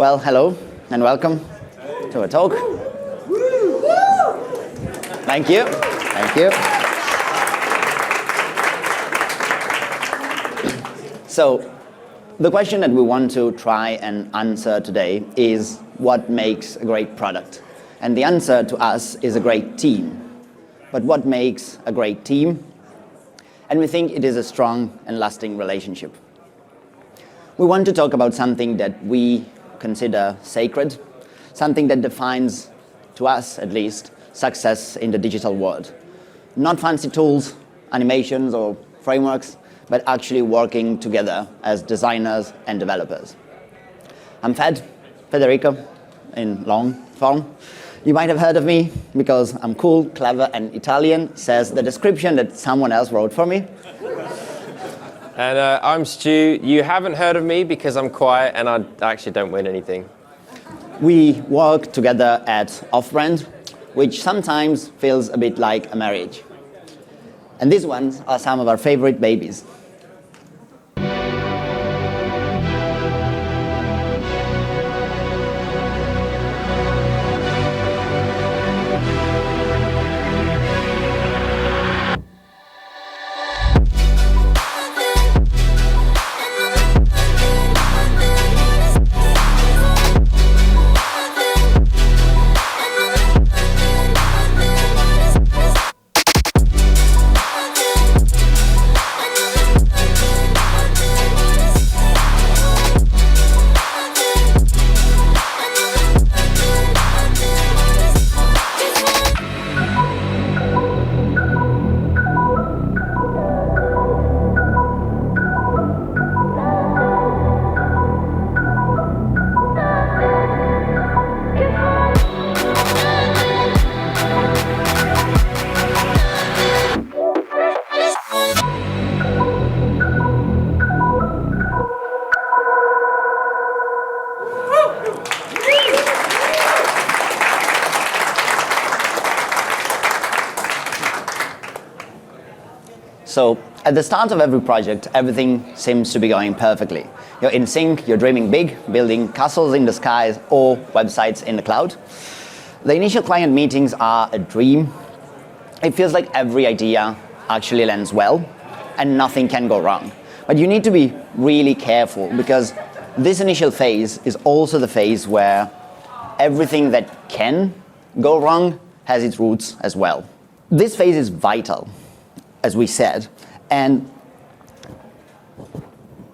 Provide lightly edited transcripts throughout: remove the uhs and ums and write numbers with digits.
Well, hello and welcome to a talk. Thank you. Thank you. So, the question that we want to try and answer today is what makes a great product? And the answer to us is a great team. But what makes a great team? And we think it is a strong and lasting relationship. We want to talk about something that we consider sacred, something that defines, to us at least, success in the digital world. Not fancy tools, animations, or frameworks, but actually working together as designers and developers. I'm Federico, in long form. You might have heard of me because I'm cool, clever, and Italian, says the description that someone else wrote for me. And I'm Stu. You haven't heard of me because I'm quiet and I actually don't win anything. We work together at OFF+BRAND, which sometimes feels a bit like a marriage. And these ones are some of our favorite babies. So at the start of every project, everything seems to be going perfectly. You're in sync, you're dreaming big, building castles in the skies or websites in the cloud. The initial client meetings are a dream. It feels like every idea actually lands well and nothing can go wrong. But you need to be really careful because this initial phase is also the phase where everything that can go wrong has its roots as well. This phase is vital, as we said, and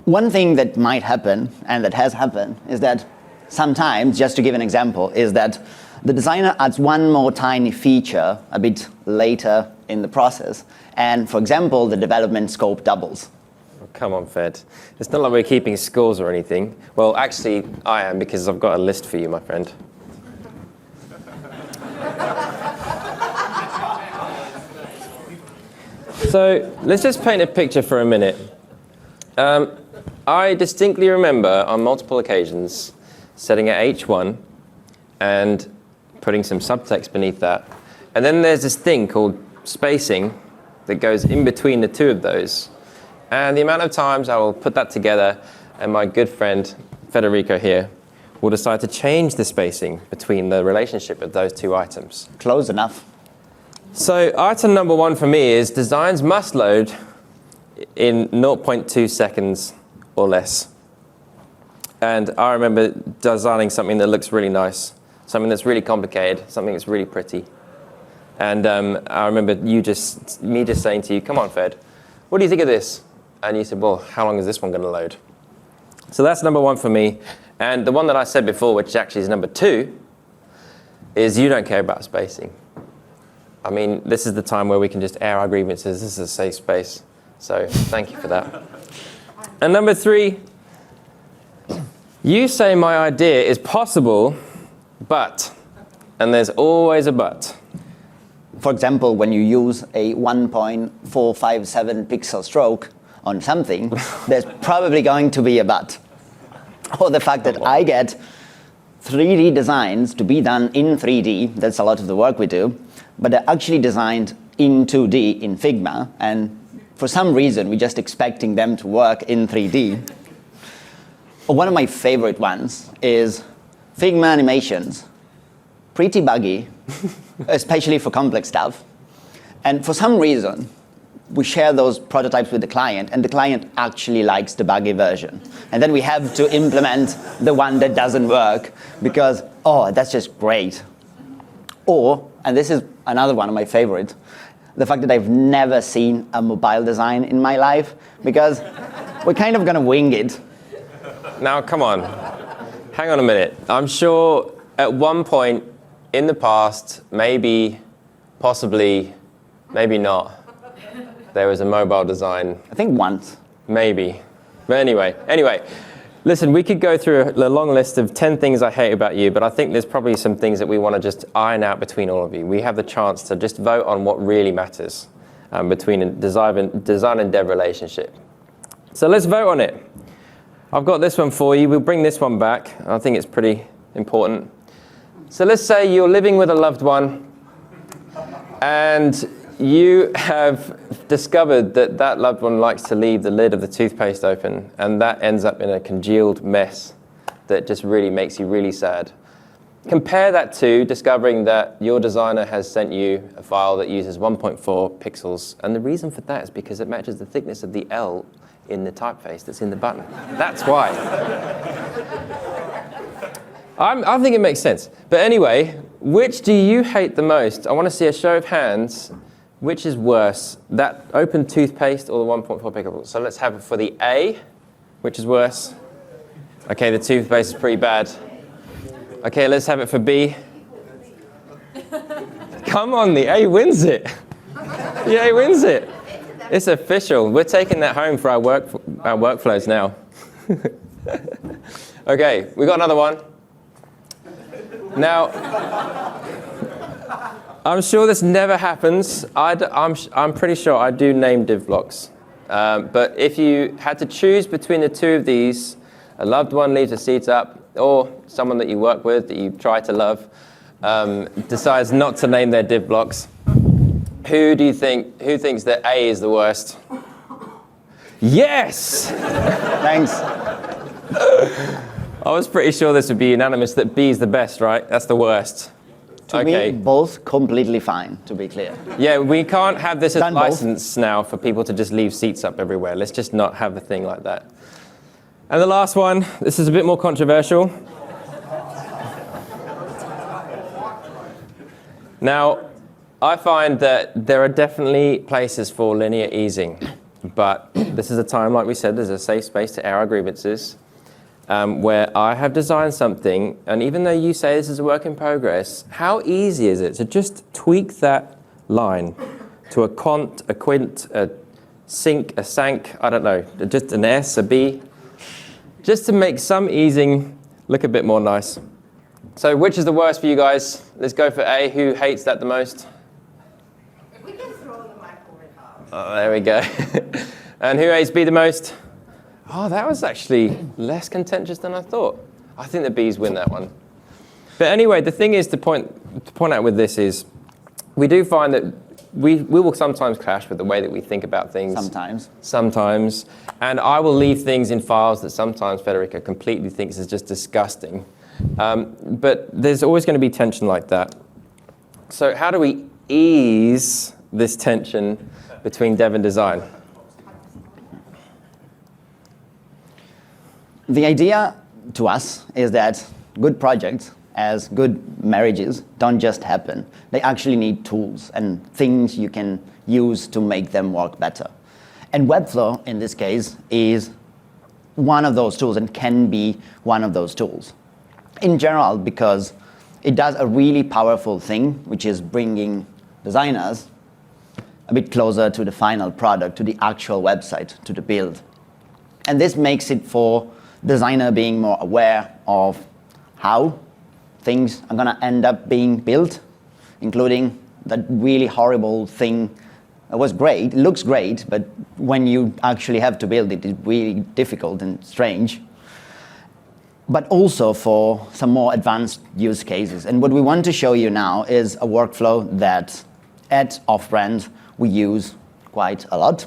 one thing that might happen, and that has happened, is that sometimes, just to give an example, is that the designer adds one more tiny feature a bit later in the process, and for example, the development scope doubles. Oh, come on, Fed. It's not like we're keeping scores or anything. Well, actually, I am because I've got a list for you, my friend. So let's just paint a picture for a minute. I distinctly remember on multiple occasions setting at H1 and putting some subtext beneath that. And then there's this thing called spacing that goes in between the two of those. And the amount of times I will put that together and my good friend Federico here will decide to change the spacing between the relationship of those two items. Close enough. So item number one for me is designs must load in 0.2 seconds or less. And I remember designing something that looks really nice, something that's really complicated, something that's really pretty. And I remember me just saying to you, come on, Fed, what do you think of this? And you said, well, how long is this one going to load? So that's number one for me. And the one that I said before, which actually is number two, is you don't care about spacing. I mean, this is the time where we can just air our grievances. This is a safe space. So thank you for that. And number three, you say my idea is possible, but, and there's always a but. For example, when you use a 1.457 pixel stroke on something, there's probably going to be a but. Or the fact that I get 3D designs to be done in 3D, that's a lot of the work we do, but they're actually designed in 2D in Figma, and for some reason we're just expecting them to work in 3D. One of my favorite ones is Figma animations, pretty buggy, especially for complex stuff. And for some reason, we share those prototypes with the client, and the client actually likes the buggy version. And then we have to implement the one that doesn't work because, oh, that's just great. Or, and this is another one of my favorites, the fact that I've never seen a mobile design in my life, because we're kind of going to wing it. Now, come on. Hang on a minute. I'm sure at one point in the past, maybe, possibly, maybe not, there was a mobile design. I think once. Maybe. But anyway, listen, we could go through a long list of 10 things I hate about you, but I think there's probably some things that we want to just iron out between all of you. We have the chance to just vote on what really matters between a design and dev relationship. So let's vote on it. I've got this one for you. We'll bring this one back. I think it's pretty important. So let's say you're living with a loved one and you have discovered that that loved one likes to leave the lid of the toothpaste open, and that ends up in a congealed mess that just really makes you really sad. Compare that to discovering that your designer has sent you a file that uses 1.4 pixels, and the reason for that is because it matches the thickness of the L in the typeface that's in the button. That's why. I think it makes sense. But anyway, which do you hate the most? I want to see a show of hands. Which is worse, that open toothpaste or the 1.4 pixels? So let's have it for the A, which is worse. Okay, the toothpaste is pretty bad. Okay, let's have it for B. Come on, the A wins it. The A wins it. It's official. We're taking that home for our workflows now. Okay, we got another one. Now, I'm sure this never happens. I'm pretty sure I do name div blocks. But if you had to choose between the two of these, a loved one leaves a seat up, or someone that you work with that you try to love decides not to name their div blocks, who thinks that A is the worst? Yes! Thanks. I was pretty sure this would be unanimous that B is the best, right? That's the worst. To me, both completely fine, to be clear. Yeah, we can't have this as a Done license now for people to just leave seats up everywhere. Let's just not have a thing like that. And the last one, this is a bit more controversial. Now, I find that there are definitely places for linear easing, but this is a time, like we said, there's a safe space to air our grievances. Where I have designed something, and even though you say this is a work in progress, how easy is it to just tweak that line to a cont, a quint, a sync, a sank, I don't know, just an S, a B, just to make some easing look a bit more nice. So which is the worst for you guys? Let's go for A. Who hates that the most? We can throw the microwave out. Oh, there we go. And who hates B the most? Oh, that was actually less contentious than I thought. I think the Bs win that one. But anyway, the thing is to point out with this is we do find that we will sometimes clash with the way that we think about things. Sometimes. And I will leave things in files that sometimes Federica completely thinks is just disgusting. But there's always going to be tension like that. So how do we ease this tension between dev and design? The idea to us is that good projects, as good marriages, don't just happen. They actually need tools and things you can use to make them work better. And Webflow, in this case, is one of those tools and can be one of those tools. In general, because it does a really powerful thing, which is bringing designers a bit closer to the final product, to the actual website, to the build. And this makes it for designer being more aware of how things are going to end up being built, including that really horrible thing. It was great, it looks great, but when you actually have to build it, it's really difficult and strange. But also for some more advanced use cases. And what we want to show you now is a workflow that at OFF+BRAND we use quite a lot,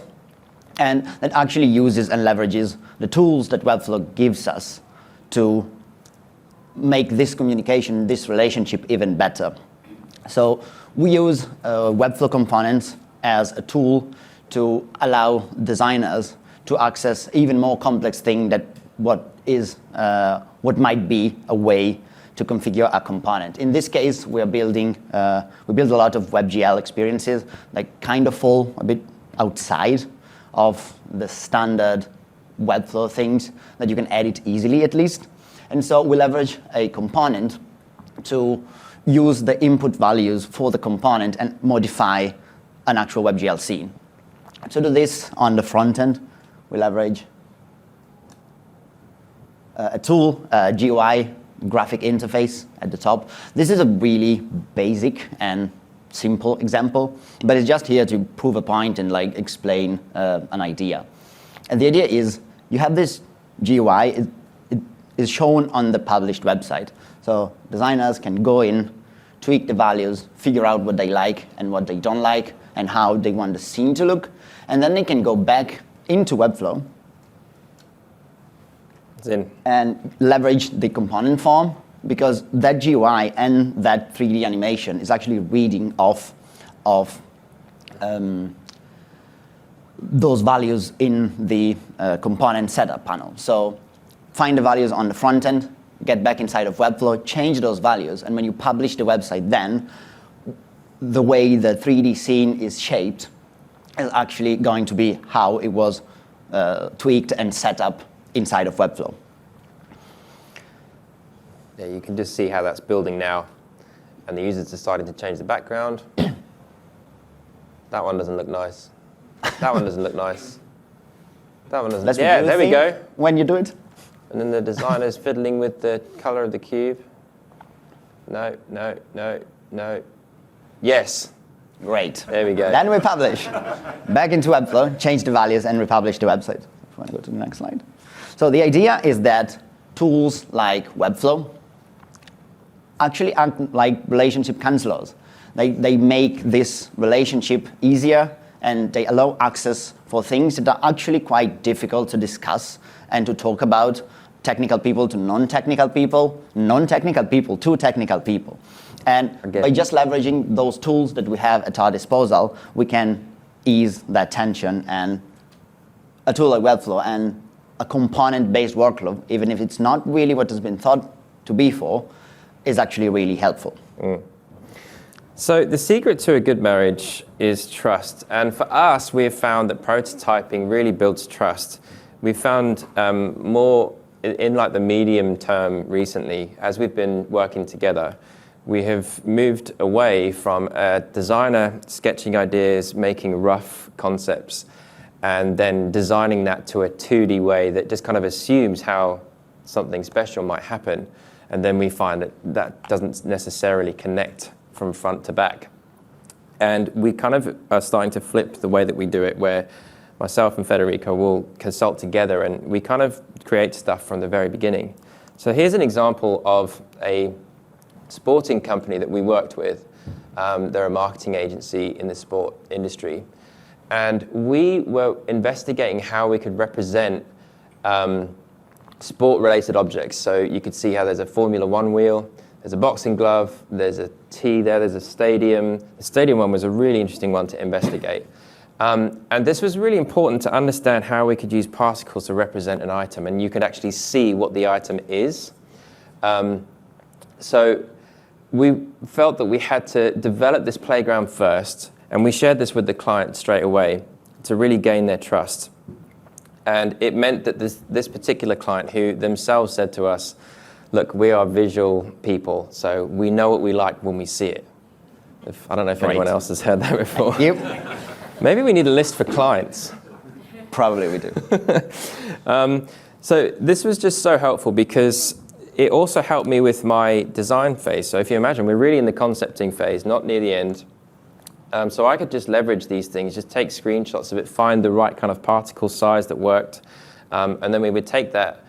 and that actually uses and leverages the tools that Webflow gives us to make this communication, this relationship even better. So we use Webflow components as a tool to allow designers to access even more complex thing that what might be a way to configure a component. In this case, we build a lot of WebGL experiences that kind of fall a bit outside of the standard Webflow things that you can edit easily at least. And so we leverage a component to use the input values for the component and modify an actual WebGL scene. To do this on the front end, we leverage a tool, GUI, graphic interface at the top. This is a really basic and simple example, but it's just here to prove a point and like explain an idea. And the idea is you have this GUI, it is shown on the published website. So designers can go in, tweak the values, figure out what they like and what they don't like, and how they want the scene to look. And then they can go back into Webflow and leverage the component form, because that GUI and that 3D animation is actually reading off of those values in the component setup panel. So find the values on the front end, get back inside of Webflow, change those values, and when you publish the website, then the way the 3D scene is shaped is actually going to be how it was tweaked and set up inside of Webflow. Yeah, you can just see how that's building now. And the user's decided to change the background. That one doesn't look nice. That one doesn't look nice. That one doesn't. Yeah, there we go. When you do it. And then the designer's fiddling with the color of the cube. No, no, no, no. Yes. Great. There we go. Then we publish. Back into Webflow, change the values, and republish the website. If you want to go to the next slide. So the idea is that tools like Webflow actually act like relationship counselors. They make this relationship easier, and they allow access for things that are actually quite difficult to discuss and to talk about. Technical people to non-technical people, non-technical people to technical people. And by just leveraging those tools that we have at our disposal, we can ease that tension. And a tool like Webflow and a component-based workflow, even if it's not really what has been thought to be for, is actually really helpful. So the secret to a good marriage is trust. And for us, we have found that prototyping really builds trust. We've found more in like the medium term recently, as we've been working together, we have moved away from a designer sketching ideas, making rough concepts, and then designing that to a 2D way that just kind of assumes how something special might happen. And then we find that that doesn't necessarily connect from front to back. And we kind of are starting to flip the way that we do it, where myself and Federico will consult together and we kind of create stuff from the very beginning. So here's an example of a sporting company that we worked with. They're a marketing agency in the sport industry. And we were investigating how we could represent sport-related objects. So you could see how there's a Formula One wheel, there's a boxing glove, there's a tee there, there's a stadium. The stadium one was a really interesting one to investigate. And this was really important to understand how we could use particles to represent an item, and you could actually see what the item is. So we felt that we had to develop this playground first, and we shared this with the client straight away to really gain their trust. And it meant that this particular client, who themselves said to us, look, we are visual people, so we know what we like when we see it. I don't know if anyone else has heard that before. Yep. Maybe we need a list for clients. Probably we do. So this was just so helpful because it also helped me with my design phase. So if you imagine, we're really in the concepting phase, not near the end. So I could just leverage these things, just take screenshots of it, find the right kind of particle size that worked, and then we would take that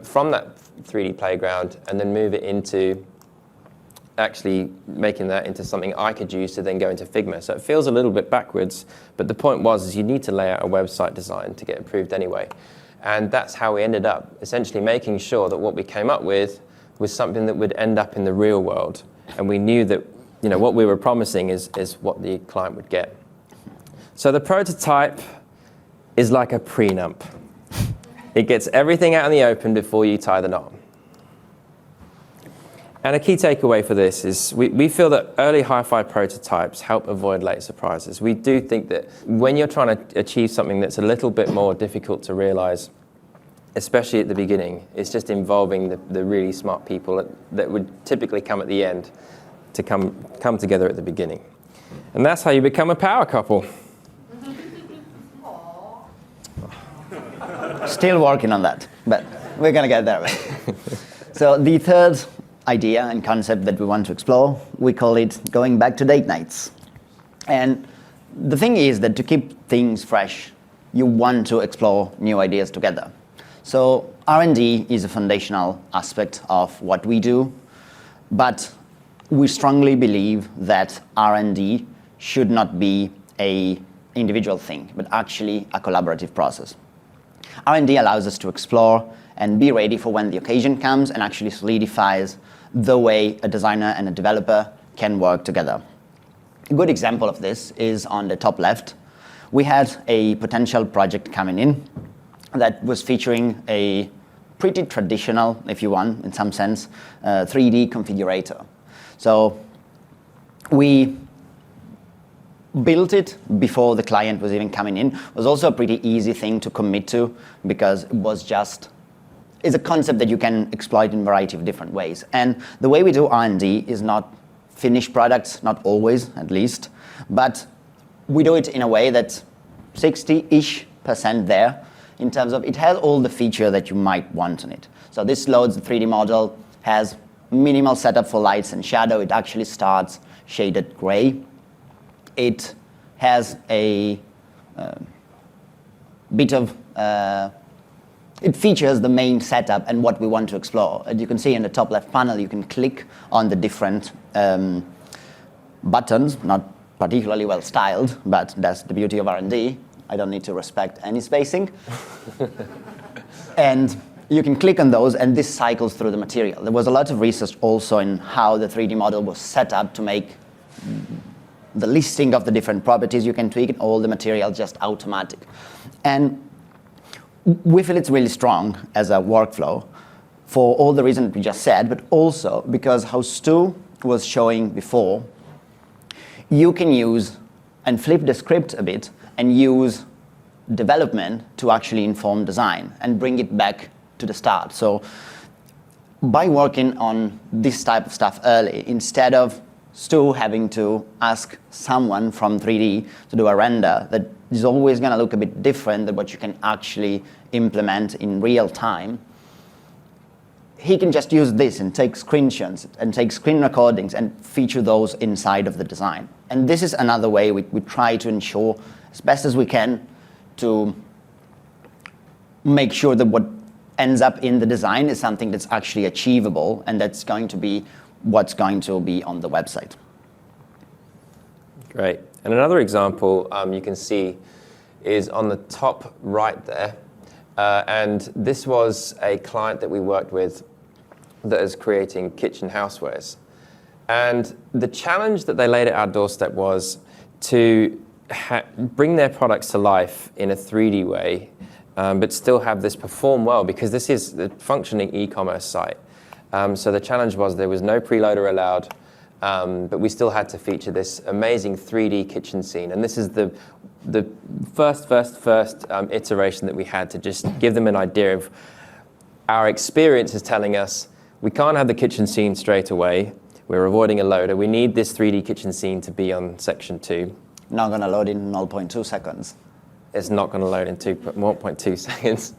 from that 3D playground and then move it into actually making that into something I could use to then go into Figma. So it feels a little bit backwards, but the point is you need to lay out a website design to get approved anyway. And that's how we ended up, essentially making sure that what we came up with was something that would end up in the real world. And we knew that what we were promising is what the client would get. So the prototype is like a prenup. It gets everything out in the open before you tie the knot. And a key takeaway for this is we feel that early hi-fi prototypes help avoid late surprises. We do think that when you're trying to achieve something that's a little bit more difficult to realize, especially at the beginning, it's just involving the really smart people that would typically come at the end to come together at the beginning. And that's how you become a power couple. Still working on that, but we're going to get there. So the third idea and concept that we want to explore, we call it going back to date nights. And the thing is that to keep things fresh, you want to explore new ideas together. So R&D is a foundational aspect of what we do, but we strongly believe that R&D should not be an individual thing, but actually a collaborative process. R&D allows us to explore and be ready for when the occasion comes and actually solidifies the way a designer and a developer can work together. A good example of this is on the top left. We had a potential project coming in that was featuring a pretty traditional, if you want, in some sense, 3D configurator. So we built it before the client was even coming in. It was also a pretty easy thing to commit to because it was it's a concept that you can exploit in a variety of different ways. And the way we do R&D is not finished products, not always at least, but we do it in a way that's 60-ish% there in terms of it has all the feature that you might want on it. So this loads the 3D model, has minimal setup for lights and shadow. It actually starts shaded gray. It has a bit of it features the main setup and what we want to explore. As you can see in the top left panel, you can click on the different buttons, not particularly well styled, but that's the beauty of R&D. I don't need to respect any spacing. And you can click on those and this cycles through the material. There was a lot of research also in how the 3D model was set up to make the listing of the different properties you can tweak and all the material just automatic. And we feel it's really strong as a workflow for all the reasons we just said, but also because how Stu was showing before, you can use and flip the script a bit and use development to actually inform design and bring it back to the start. So by working on this type of stuff early, instead of Stu having to ask someone from 3D to do a render that is always going to look a bit different than what you can actually implement in real time, he can just use this and take screenshots and take screen recordings and feature those inside of the design. And this is another way we try to ensure as best as we can to make sure that what ends up in the design is something that's actually achievable and that's going to be what's going to be on the website. Great. And another example you can see is on the top right there. And this was a client that we worked with that is creating kitchen housewares. And the challenge that they laid at our doorstep was to bring their products to life in a 3D way, but still have this perform well, because this is a functioning e-commerce site. So the challenge was there was no preloader allowed, but we still had to feature this amazing 3D kitchen scene. And this is the first iteration that we had to just give them an idea of our experience is telling us we can't have the kitchen scene straight away. We're avoiding a loader. We need this 3D kitchen scene to be on section 2. Not going to load in 0.2 seconds. It's not going to load in 1.2 seconds.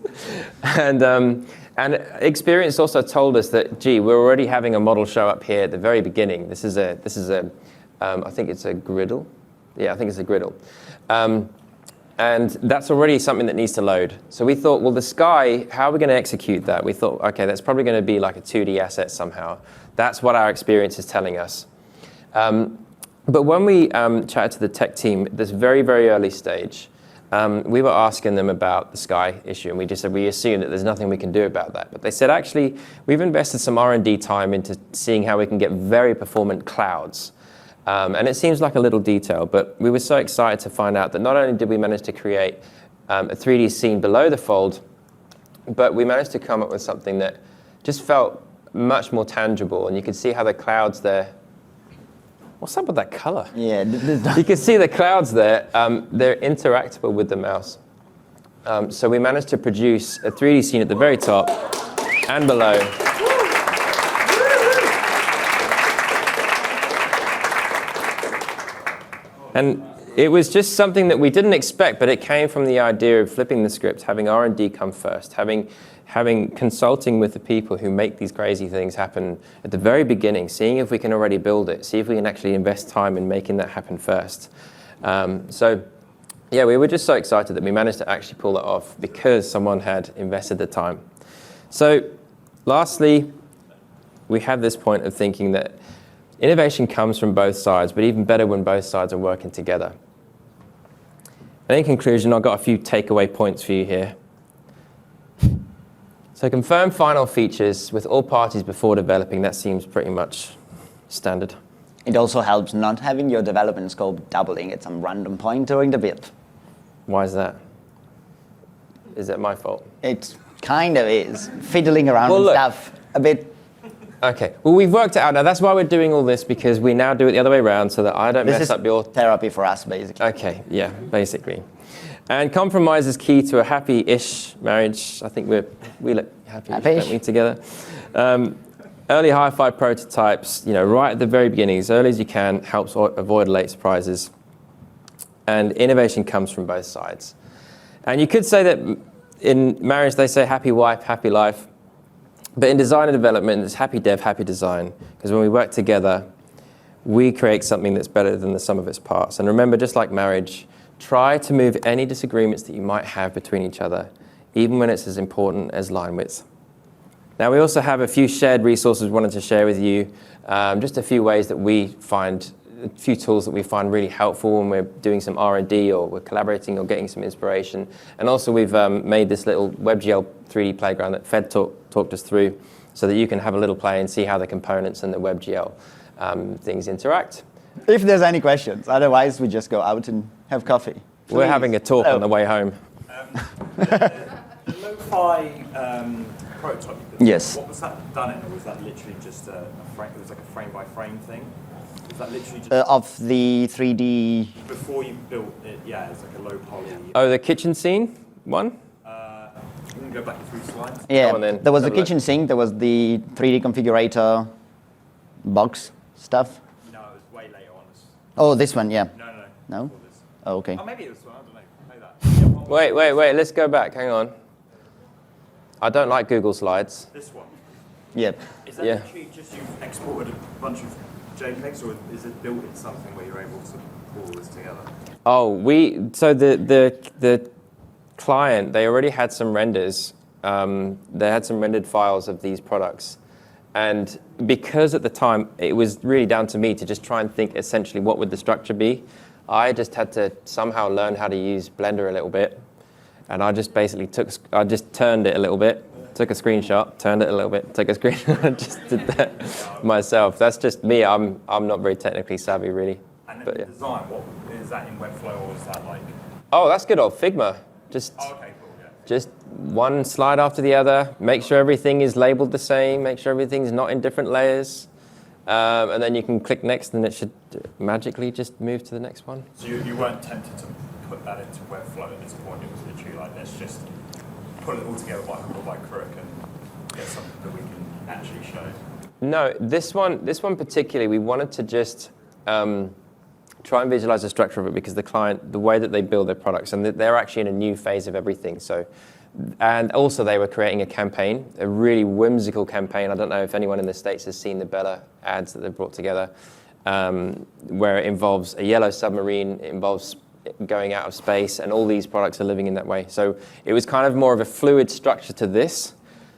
And experience also told us that, gee, we're already having a model show up here at the very beginning. This is a I think it's a griddle. Yeah, I think it's a griddle. And that's already something that needs to load. So we thought, well, the sky, how are we going to execute that? We thought, okay, that's probably going to be like a 2D asset somehow. That's what our experience is telling us. But when we chatted to the tech team at this very, very early stage, we were asking them about the sky issue, and we just said we assume that there's nothing we can do about that. But they said, actually, we've invested some R&D time into seeing how we can get very performant clouds. And it seems like a little detail, but we were so excited to find out that not only did we manage to create a 3D scene below the fold, but we managed to come up with something that just felt much more tangible, and you could see how the clouds there. What's up with that color? Yeah. You can see the clouds there. They're interactable with the mouse. So we managed to produce a 3D scene at the very top and below. And it was just something that we didn't expect, but it came from the idea of flipping the script, having R&D come first, having consulting with the people who make these crazy things happen at the very beginning, seeing if we can already build it, see if we can actually invest time in making that happen first. So yeah, we were just so excited that we managed to actually pull it off because someone had invested the time. So lastly, we have this point of thinking that innovation comes from both sides, but even better when both sides are working together. And in conclusion, I've got a few takeaway points for you here. So confirm final features with all parties before developing. That seems pretty much standard. It also helps not having your development scope doubling at some random point during the build. Why is that? Is that my fault? It kind of is. Fiddling around with stuff a bit. Okay, well, we've worked it out now. That's why we're doing all this, because we now do it the other way around so that I don't mess up your... therapy for us, basically. Okay, yeah, basically. And compromise is key to a happy-ish marriage. I think we look happy-ish, don't we, together? Early hi-fi prototypes, right at the very beginning, as early as you can, helps avoid late surprises. And innovation comes from both sides. And you could say that in marriage, they say happy wife, happy life. But in design and development, it's happy dev, happy design. Because when we work together, we create something that's better than the sum of its parts. And remember, just like marriage, try to move any disagreements that you might have between each other, even when it's as important as line width. Now, we also have a few shared resources we wanted to share with you. Just a few ways that we find, a few tools that we find really helpful when we're doing some R&D or we're collaborating or getting some inspiration. And also we've made this little WebGL 3D playground that Fed talked us through so that you can have a little play and see how the components and the WebGL things interact. If there's any questions, otherwise we just go out and have coffee. Please. We're having a talk on the way home. The lo-fi prototype. Yes. What was that done in, or was that literally just a frame? It was like a frame-by-frame thing. Was that literally just of the 3D? before you built it? Yeah, it's like a low poly. Oh, the kitchen scene one? We can go back through slides. Yeah, Come on then, there was the have a look. kitchen sink, there was the 3D configurator box stuff. No, it was way later on. Oh, this one, yeah. No. No? Before this. Oh, okay. Oh, maybe it was one. I don't know. Maybe that. Yeah, Wait, let's go back, hang on. I don't like Google Slides. This one. Yep. Is that Yeah. literally just you've exported a bunch of JPEGs, or is it built in something where you're able to pull all this together? Oh, so the client, they already had some renders. They had some rendered files of these products. And because at the time, it was really down to me to just try and think essentially what would the structure be. I just had to somehow learn how to use Blender a little bit. And I just basically turned it a little bit, took a screenshot, turned it a little bit, took a screenshot, just did that myself. That's just me. I'm not very technically savvy, really. And then But, the yeah. design, what is that in Webflow, or is that like? Oh, that's good old Figma. Just Okay, cool. Yeah. Just one slide after the other, make sure everything is labeled the same, make sure everything's not in different layers. And then you can click next and it should magically just move to the next one. So you weren't tempted to put that into Webflow at this point? It was literally like, let's just put it all together by hook or by crook and get something that we can actually show. No, this one particularly, we wanted to just try and visualize the structure of it, because the client, the way that they build their products, and they're actually in a new phase of everything. So, and also they were creating a campaign, a really whimsical campaign. I don't know if anyone in the States has seen the Bella ads that they've brought together, where it involves a yellow submarine, it involves going out of space, and all these products are living in that way. So it was kind of more of a fluid structure to this.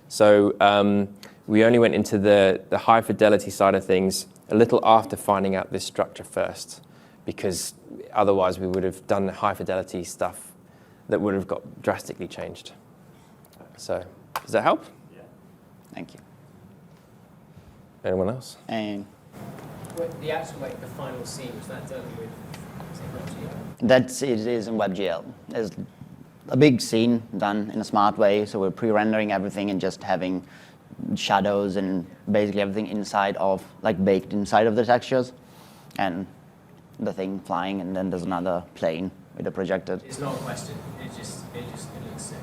So we only went into the high fidelity side of things a little after finding out this structure first, because otherwise we would have done the high fidelity stuff that would have got drastically changed. So, does that help? Yeah. Thank you. Anyone else? And The actual, like, the final scene, was that done with WebGL? it is in WebGL. There's a big scene done in a smart way, so we're pre-rendering everything and just having shadows and basically everything inside of, like, baked inside of the textures, and the thing flying, and then there's another plane with a projected. It's not a question. It looks sick.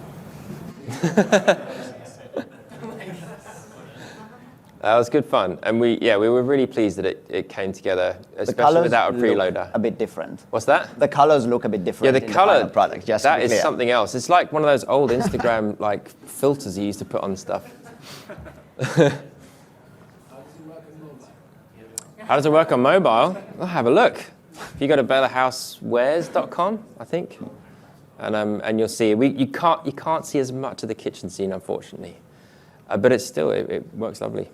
That was good fun, and we were really pleased that it came together, especially without a preloader. A bit different. What's that? The colors look a bit different. Yeah, the in color final product. Just that to be is clear. something else. It's like one of those old Instagram like filters you used to put on stuff. How does it work on mobile? I'll have a look. If you go to BellaHouseWares.com, I think, and you'll see you can't see as much of the kitchen scene, unfortunately, but it's still it works lovely.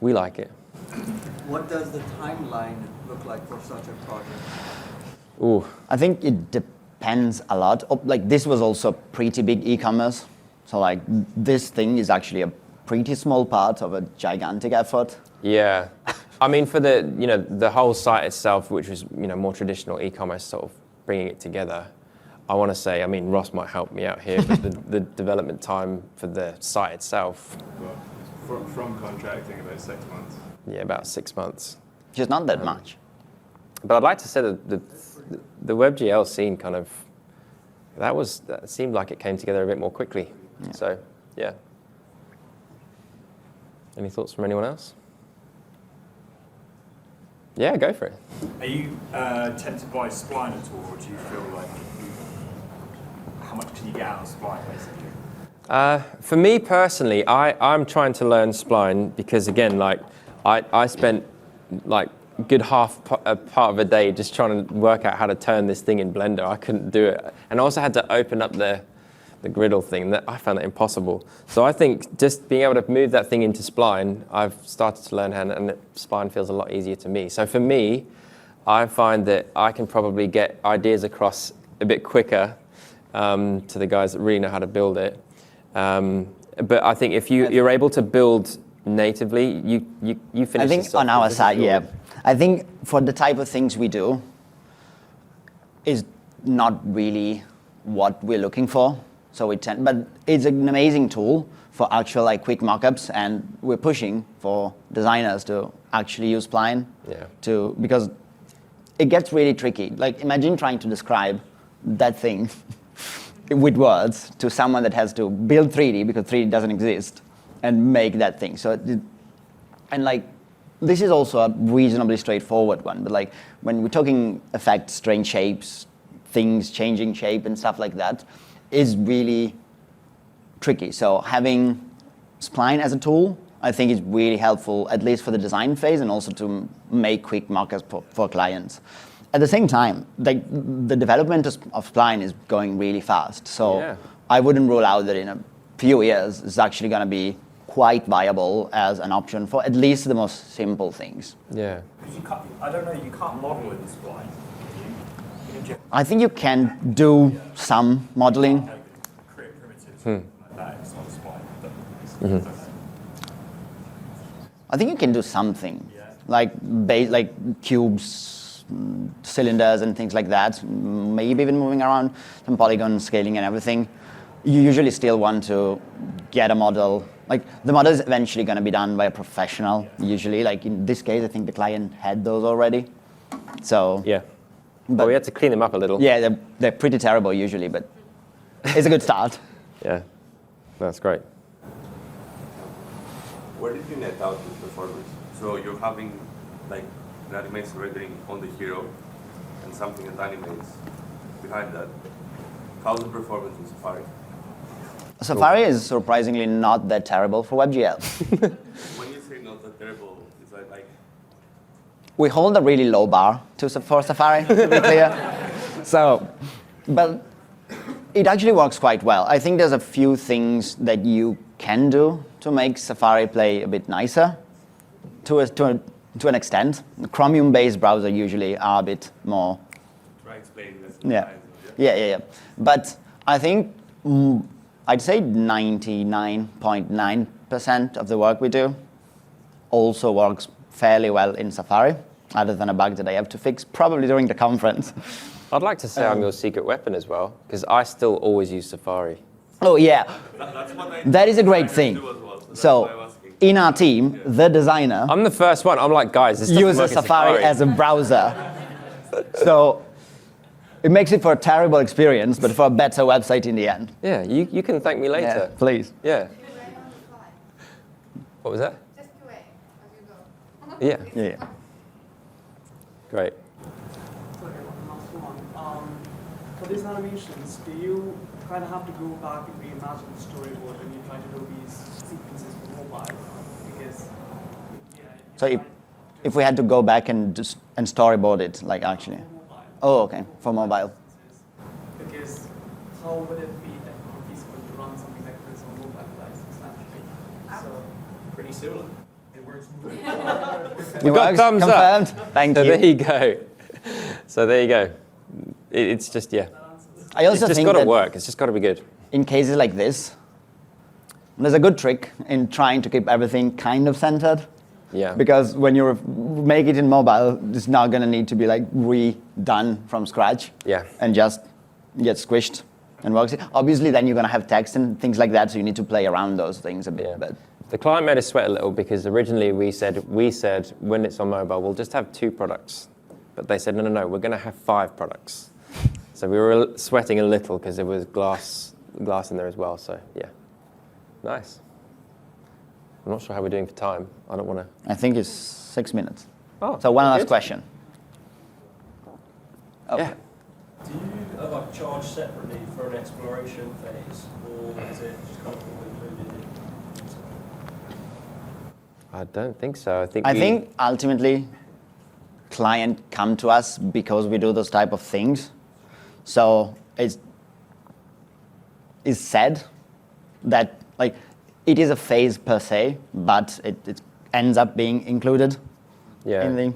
We like it. What does the timeline look like for such a project? Ooh, I think it depends a lot. Like, this was also pretty big e-commerce, so like this thing is actually a pretty small part of a gigantic effort. yeah. I mean, for the whole site itself, which was more traditional e-commerce, sort of bringing it together. I want to say, I mean, Ross might help me out here, but the development time for the site itself. Well, from contracting, about 6 months. Yeah, about 6 months. Just not that much. But I'd like to say that the WebGL scene kind of, that seemed like it came together a bit more quickly. Yeah. So, yeah. Any thoughts from anyone else? Yeah, go for it. Are you tempted by Spline at all, or do you feel like how much can you get out of Spline, basically? For me personally, I'm trying to learn Spline because, again, like I spent like a good part of a day just trying to work out how to turn this thing in Blender. I couldn't do it, and I also had to open up the griddle thing. That I found that impossible. So I think just being able to move that thing into Spline, I've started to learn how, and Spline feels a lot easier to me. So for me, I find that I can probably get ideas across a bit quicker to the guys that really know how to build it. But I think if you're able to build natively, you finish. I think yourself on our because side, it's yeah. yours. I think for the type of things we do, is not really what we're looking for. So but it's an amazing tool for actual like quick mockups, and we're pushing for designers to actually use Spline. Yeah. Because it gets really tricky. Like, imagine trying to describe that thing with words to someone that has to build 3D because 3D doesn't exist and make that thing. So, and like, this is also a reasonably straightforward one, but like when we're talking effects, strange shapes, things changing shape and stuff like that is really tricky. So having Spline as a tool, I think is really helpful, at least for the design phase and also to make quick mockups for clients. At the same time, like, the development of Spline is going really fast. So Yeah. I wouldn't rule out that in a few years it's actually going to be quite viable as an option for at least the most simple things. Yeah. Because I don't know, you can't model in Spline. I think you can do some modeling. Create primitives like that. It's not Spline. But I think you can do something, Yeah. like cubes, cylinders, and things like that. Maybe even moving around some polygon scaling and everything. You usually still want to get a model. Like, the model is eventually going to be done by a professional. Usually, like in this case, I think the client had those already. So Yeah. But we had to clean them up a little. yeah, they're pretty terrible usually, but it's a good start. Yeah. That's great. Where did you net out with performance? So you're having like an animates rendering on the hero and something that animates behind that. How's the performance in Safari? Safari is surprisingly not that terrible for WebGL. When you say not that terrible, is that like We hold a really low bar for Safari, to be clear. So, but it actually works quite well. I think there's a few things that you can do to make Safari play a bit nicer, to an extent. Chromium-based browsers usually are a bit more. try explaining this? Yeah. But I think I'd say 99.9% of the work we do also works fairly well in Safari, other than a bug that I have to fix probably during the conference. I'd like to say I'm your secret weapon as well, because I still always use Safari. Oh yeah, That's what that is a great thing. do as well. That's why So I'm asking. in our team, the designer I'm the first one. I'm like, guys, this doesn't uses work in Safari as a browser. So it makes it for a terrible experience, but for a better website in the end. Yeah, you can thank me Yeah, later. please. Yeah. QA on the fly. What was that? Just QA as you go. Yeah. Yeah. Great. Sorry, one last one. For these animations, do you kind of have to go back and reimagine the storyboard when you try to do these sequences for mobile? Because, yeah, So if we had to go back and storyboard it, like actually. for mobile. Oh, okay, for mobile. Because how would it be feasible to run something like this on mobile devices naturally? So, Pretty similar. It works. We got works, thumbs up. confirmed. Thank So you. there you go. So there you go. It's just, yeah. I It's also just think got to that work. It's just got to be good. in cases like this, there's a good trick in trying to keep everything kind of centered. Yeah. Because when you make it in mobile, it's not going to need to be like redone from scratch. Yeah. And just get squished and works. Obviously, then you're going to have text and things like that, so you need to play around those things a bit. Yeah. But The client made us sweat a little because originally we said when it's on mobile, we'll just have 2 products. But they said, no, we're going to have 5 products. So we were sweating a little because there was glass in there as well. So yeah, nice. I'm not sure how we're doing for time. I don't want to. I think it's 6 minutes. Oh, So one last good. question. Oh. Yeah. Do you like charge separately for an exploration phase, or is it just kind of all included in? I don't think so. I think. I think ultimately, client come to us because we do those type of things. So it's said that like it is a phase per se, but it ends up being included Yeah. in the.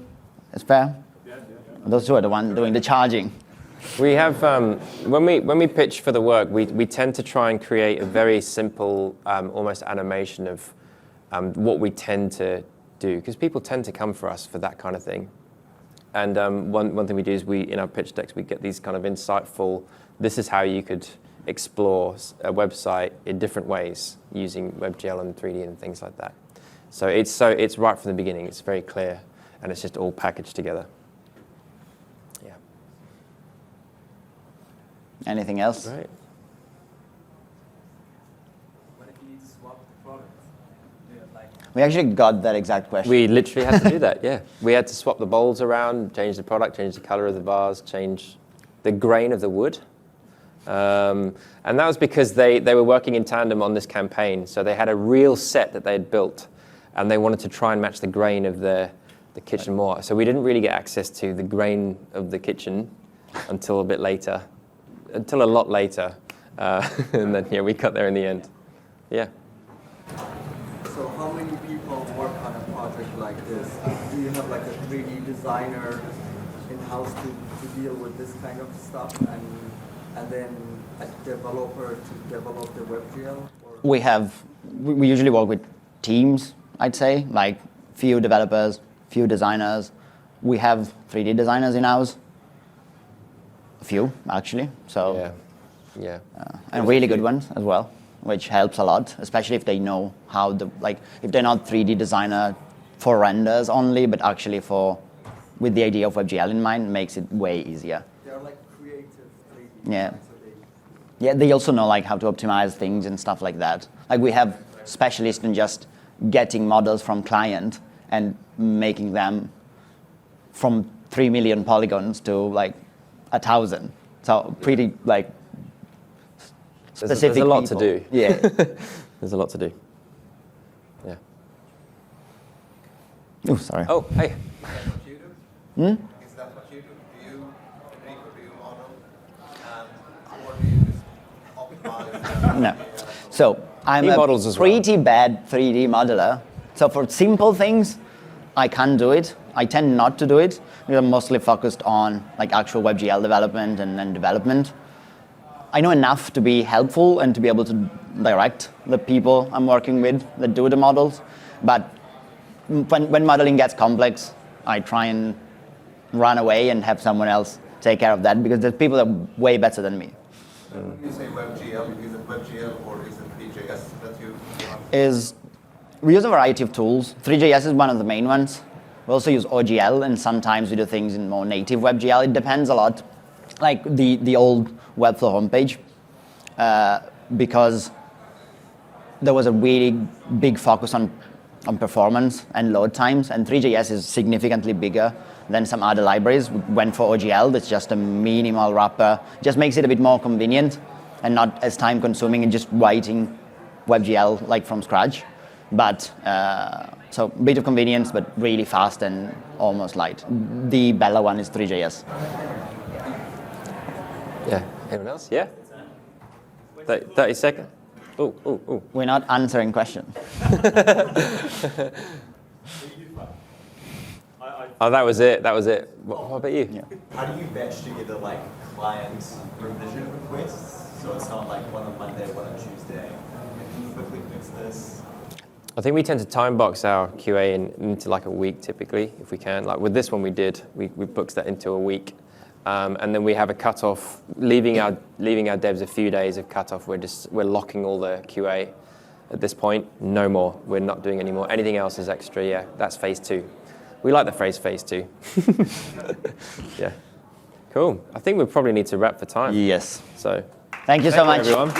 It's fair. Those two are the ones doing the charging. We have when we pitch for the work, we tend to try and create a very simple, almost animation of what we tend to do, because people tend to come for us for that kind of thing. And one thing we do is in our pitch decks we get these kind of insightful. This is how you could explore a website in different ways using WebGL and 3D and things like that. So it's right from the beginning. It's very clear, and it's just all packaged together. Yeah. Anything else? Right. What if you need to swap the product? Do it like We actually got that exact question. We literally had to do that, yeah. We had to swap the bowls around, change the product, change the color of the vase, change the grain of the wood. And that was because they were working in tandem on this campaign. So they had a real set that they had built, and they wanted to try and match the grain of the kitchen more. So we didn't really get access to the grain of the kitchen until a lot later. And then, yeah, we got there in the end. Yeah. So how many people work on a project like this? Do you have like a 3D designer in-house to deal with this kind of stuff, and then a developer to develop the WebGL? We usually work with teams, I'd say, like few developers, few designers. We have 3D designers in-house. A few, actually. So, Yeah. and really good ones as well, which helps a lot, especially if they know how if they're not 3D designer for renders only, but actually with the idea of WebGL in mind, makes it way easier. They're like creative 3D. Yeah. So Yeah, they also know like how to optimize things and stuff like that. Like we have specialists in just getting models from client and making them from 3 million polygons to like 1,000. So pretty like specific. There's a lot people. to do. Yeah. There's a lot to do. Yeah. Oh, sorry. Oh, hey. What you do? Hmm? Is that what you do? Do you make or do you model? Or do you just optimize? No. So I'm He a models as well. pretty bad 3D modeler. So for simple things, I can do it. I tend not to do it. I'm mostly focused on like actual WebGL development and development. I know enough to be helpful and to be able to direct the people I'm working with that do the models. But when modeling gets complex, I try and run away and have someone else take care of that, because there's people that are way better than me. When you say WebGL, is it WebGL or is it 3JS that you We use a variety of tools. 3JS is one of the main ones. We also use OGL, and sometimes we do things in more native WebGL. It depends a lot. Like the old Webflow homepage, because there was a really big focus on performance and load times, and 3JS is significantly bigger than some other libraries. We went for OGL, that's just a minimal wrapper. Just makes it a bit more convenient and not as time consuming and just writing WebGL like from scratch. But so a bit of convenience, but really fast and almost light. The Bella one is 3JS. Yeah. Anyone else? Yeah? 30 seconds? Oh. We're not answering questions. Oh, that was it. What about you? Yeah. How do you batch together like client revision requests? So it's not like one on Monday, one on Tuesday. Can you quickly fix this? I think we tend to time box our QA into like a week typically, if we can. Like with this one we did, we booked that into a week. And then we have a cutoff, leaving our devs a few days of cutoff. We're locking all the QA at this point. No more. We're not doing any more. Anything else is extra. Yeah, that's phase 2. We like the phrase phase 2. Yeah. Cool. I think we probably need to wrap for time. Yes. So. Thank you so much. Everyone.